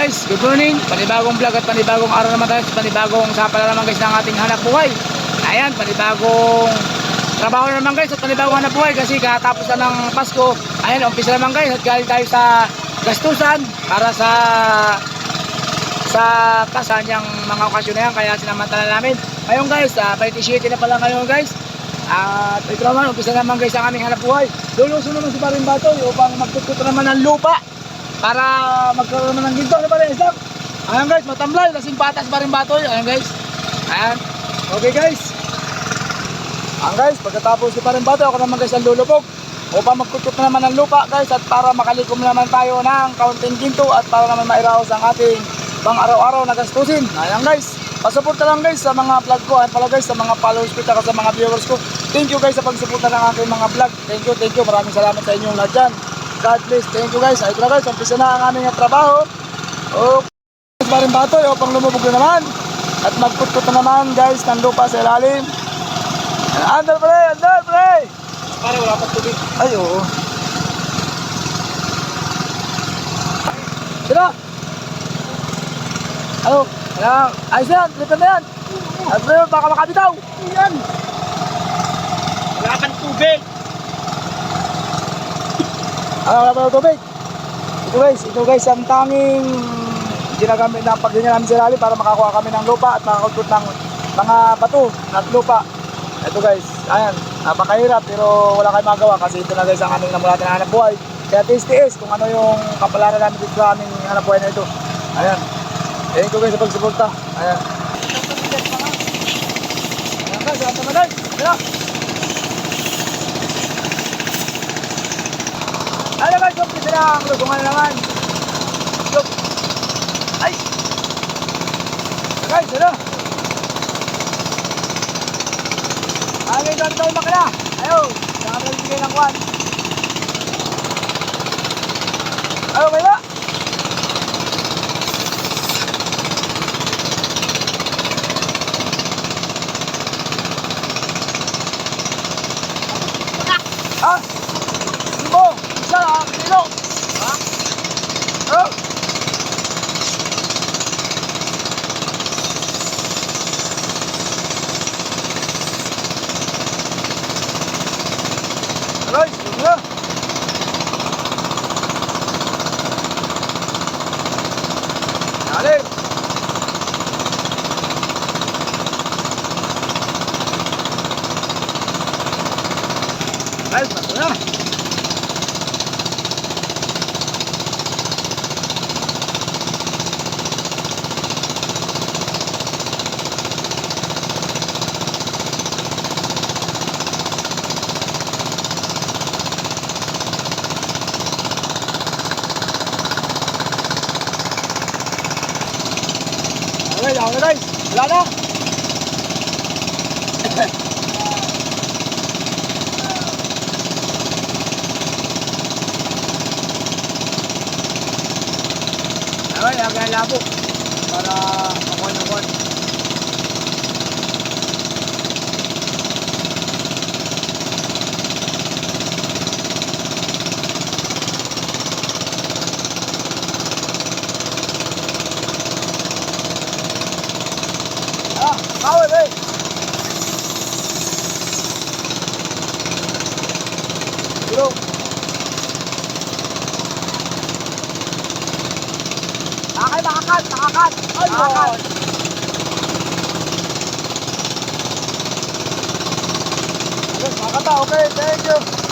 guys, good morning. Panibagong vlog at panibagong araw naman tayo. Panibagong sapala naman guys ng ating hanap buhay. Ayan, panibagong trabaho naman guys at panibagong hanap buhay kasi katapos na ng Pasko. Ayan, umpisa naman guys at galing tayo sa gastusan para sa kasanyang mga okasyon na yan. Kaya sinamantala namin. Ngayon guys, 27 na pala ngayon guys. At ito naman, umpisa naman guys ang aming hanap buhay. Luluso naman si Paring Batoy upang magtututo naman ng lupa para magkaroon naman ng ginto. Ano ba rin, Isaac? Ayan guys, matamlay, lasing patas Paring Batoy. Ayan guys. Ayan. Okay guys. Ayan guys, pagkatapos si Paring Batoy, ako naman guys ang lulubog upang magtututo naman ng lupa guys at para makalikom naman tayo ng kaunting ginto at para naman mairaos ang ating pang araw-araw na gastusin. Ayan guys. Pasuporta lang guys sa mga vlog ko at pala guys sa mga followers ko at sa mga viewers ko. Thank you guys sa pagsuporta ng aking mga vlog. Thank you. Maraming salamat sa inyong lahat dyan. God bless. Thank you guys. Ayun na guys, umpisa na ang aming trabaho. Okay, Paring Batoy upang lumubog na naman. At magputput na naman guys ng lupa sa ilalim. Andal pre! Pare, wala pa tubig. Ay, oo. Sino? Ano? Ayos yan, lipan na yan. At pre, baka makabitaw. Yan. Wala kang tubig. Wala pa ng tubig. Ito guys ang tanging ginagamit na pagganyan namin sa ilalim para makakuha kami ng lupa at makakagod ng mga bato at lupa. Ito guys, ayan, napakahirap pero wala kayong magawa kasi ito na guys ang aming namulatan na hanap buhay. Kaya tiis kung ano yung kapalaran namin dito sa aming hanap buhay na ito. Ayan. Thank you guys sa pagsuporta. Ayan. Ayan guys, ayan naman guys. Ayan. Ayan guys, umpisa na ang lusungan na naman. Look. Ay! Ayan guys, ayan. Ayan guys, tayo makina. Ayaw, saka na bigay ng kwan. Ayaw, may ba? Ha? Simo! Isa lang! Kilo! Ha? Oh! Aray! Sino na? Dali! Guys, bato na! Okay, ako na guys! Wala na! Okay, agad labo para makuha. Kawin eh! Bro! Nakakat! Ay, nakakat! Yes, nakakata, okay, thank you!